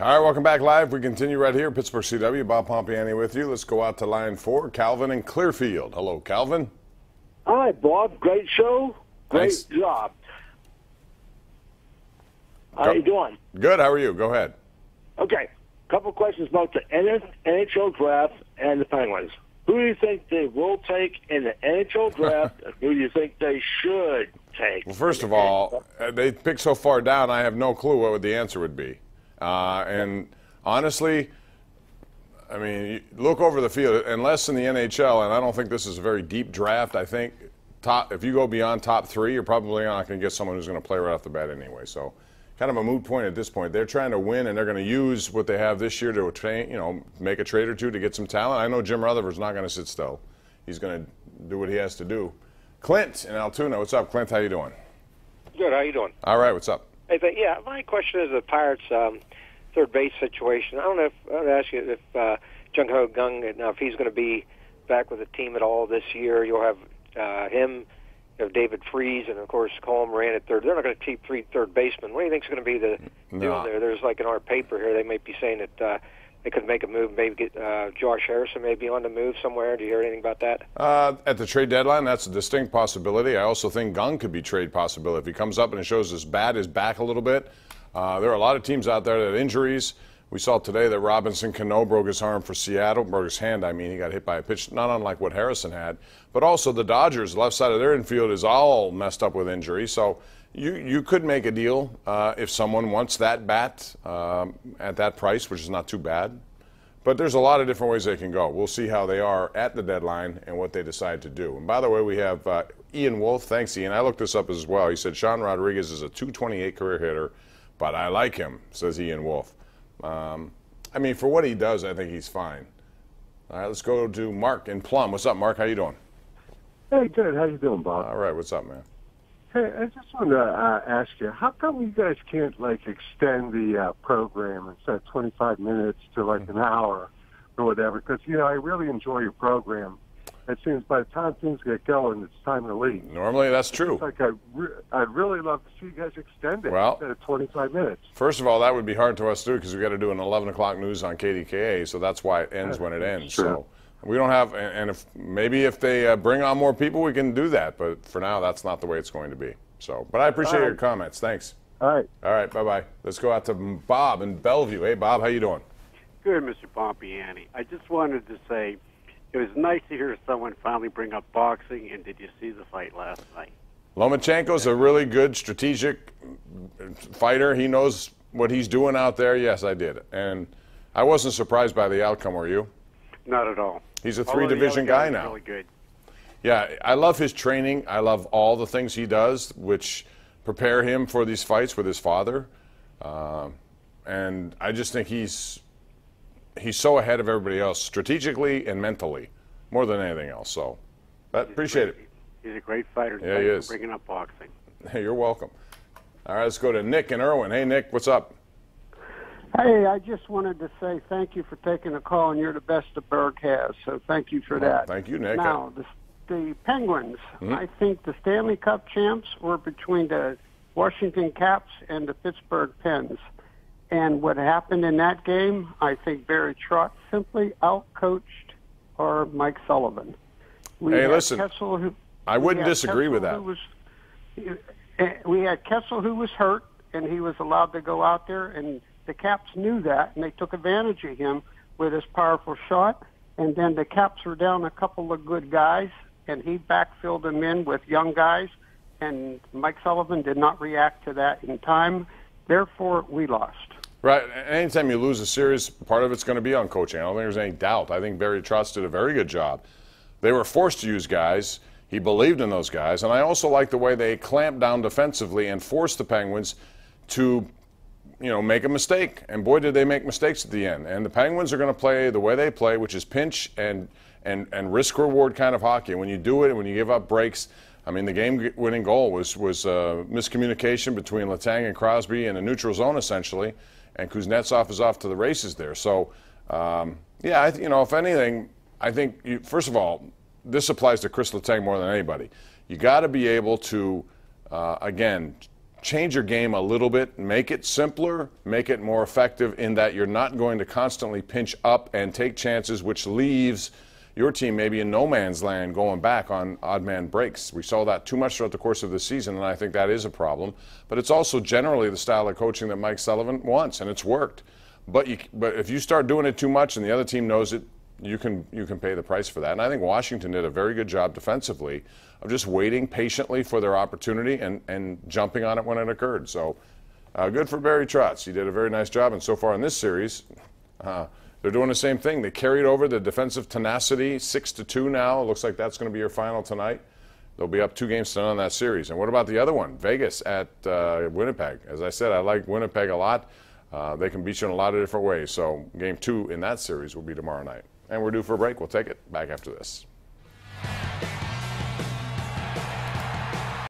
All right, welcome back live. We continue right here. Pittsburgh CW, Bob Pompeani with you. Let's go out to line 4, Calvin in Clearfield. Hello, Calvin. Hi, Bob. Great show. Thanks. Great job. How you doing? Good. How are you? Go ahead. Okay. Couple questions about the NHL draft and the Penguins. Who do you think they will take in the NHL draft, and who do you think they should take? Well, first of all, they picked so far down, I have no clue what the answer would be. And honestly, I mean, look over the field, unless in the NHL, and I don't think this is a very deep draft. I think if you go beyond top 3, you're probably not going to get someone who's going to play right off the bat anyway. So kind of a moot point at this point. They're trying to win, and they're going to use what they have this year to train, make a trade or two to get some talent. I know Jim Rutherford's not going to sit still. He's going to do what he has to do. Clint in Altoona, what's up, Clint? How you doing? Good. How you doing? All right. What's up? Hey, yeah, my question is the Pirates' third base situation. I don't know if I want to ask you if Jung Ho Kang, if he's going to be back with the team at all this year. You'll have him. David Freese and, of course, Colm ran at third. They're not going to keep 3 third basemen. What do you think is going to be the deal there? There's like in our paper here, they may be saying that they could make a move, maybe get Josh Harrison maybe on the move somewhere. Do you hear anything about that? At the trade deadline, that's a distinct possibility. I also think Gung could be trade possibility. If he comes up and it shows his bat is back a little bit, there are a lot of teams out there that have injuries. We saw today that Robinson Cano broke his arm for Seattle, broke his hand. I mean, he got hit by a pitch, not unlike what Harrison had. But also the Dodgers, left side of their infield is all messed up with injury. So you could make a deal if someone wants that bat at that price, which is not too bad. But there's a lot of different ways they can go. We'll see how they are at the deadline and what they decide to do. And by the way, we have Ian Wolf. Thanks, Ian. I looked this up as well. He said Sean Rodriguez is a .228 career hitter, but I like him, says Ian Wolf. I mean, for what he does, I think he's fine. All right, let's go to Mark in Plum. What's up, Mark? How you doing? Hey, good. How you doing, Bob? All right. What's up, man? Hey, I just wanted to ask you, how come you guys can't, extend the program instead of 25 minutes to, an hour or whatever? Because, I really enjoy your program. It seems by the time things get going, it's time to leave. Normally, that's true. It's I'd really love to see you guys extend it instead of 25 minutes. First of all, that would be hard to us to do because we got to do an 11 o'clock news on KDKA, so that's why it ends when it ends. True. So we don't have, and if they bring on more people, we can do that. But for now, that's not the way it's going to be. So, but I appreciate your comments. Thanks. All right. All right. Bye-bye. Let's go out to Bob in Bellevue. Hey, Bob, how you doing? Good, Mr. Pompeani. I just wanted to say it was nice to hear someone finally bring up boxing, and did you see the fight last night? Lomachenko's a really good strategic fighter. He knows what he's doing out there. Yes, I did. And I wasn't surprised by the outcome, were you? Not at all. He's a 3-division guy now. Really good. Yeah, I love his training. I love all the things he does, which prepare him for these fights with his father. And I just think he's so ahead of everybody else, strategically and mentally, more than anything else. So, appreciate it. He's a great fighter. Yeah, he is. For bringing up boxing. Hey, you're welcome. All right, let's go to Nick in Irwin. Hey, Nick, what's up? Hey, I just wanted to say thank you for taking the call, and you're the best the Berg has, so thank you for that. Thank you, Nick. Now, the Penguins, I think the Stanley Cup champs were between the Washington Caps and the Pittsburgh Pens. And what happened in that game, I think Barry Trotz simply outcoached our Mike Sullivan. Hey, listen, I wouldn't disagree with that. We had Kessel, who was hurt, and he was allowed to go out there, and the Caps knew that, and they took advantage of him with his powerful shot. And then the Caps were down a couple of good guys, and he backfilled them in with young guys, and Mike Sullivan did not react to that in time. Therefore, we lost. Right. Anytime you lose a series, part of it's going to be on coaching. I don't think there's any doubt. I think Barry Trotz did a very good job. They were forced to use guys. He believed in those guys. And I also like the way they clamped down defensively and forced the Penguins to, make a mistake. And boy, did they make mistakes at the end. And the Penguins are going to play the way they play, which is pinch and risk-reward kind of hockey. And when you do it, when you give up breaks, I mean, the game-winning goal was miscommunication between Letang and Crosby in a neutral zone, essentially. And Kuznetsov is off to the races there. So, if anything, I think, first of all, this applies to Chris Letang more than anybody. You got to be able to, again, change your game a little bit, make it simpler, make it more effective in that you're not going to constantly pinch up and take chances, which leaves your team maybe in no man's land going back on odd man breaks. We saw that too much throughout the course of the season, and I think that is a problem. But it's also generally the style of coaching that Mike Sullivan wants, and it's worked. But if you start doing it too much and the other team knows it, you can pay the price for that. And I think Washington did a very good job defensively of just waiting patiently for their opportunity and jumping on it when it occurred. So good for Barry Trotz. He did a very nice job, and so far in this series, they're doing the same thing. They carried over the defensive tenacity, 6-2 now. It looks like that's going to be your final tonight. They'll be up 2 games to none on that series. And what about the other one, Vegas at Winnipeg? As I said, I like Winnipeg a lot. They can beat you in a lot of different ways. So game 2 in that series will be tomorrow night. And we're due for a break. We'll take it back after this.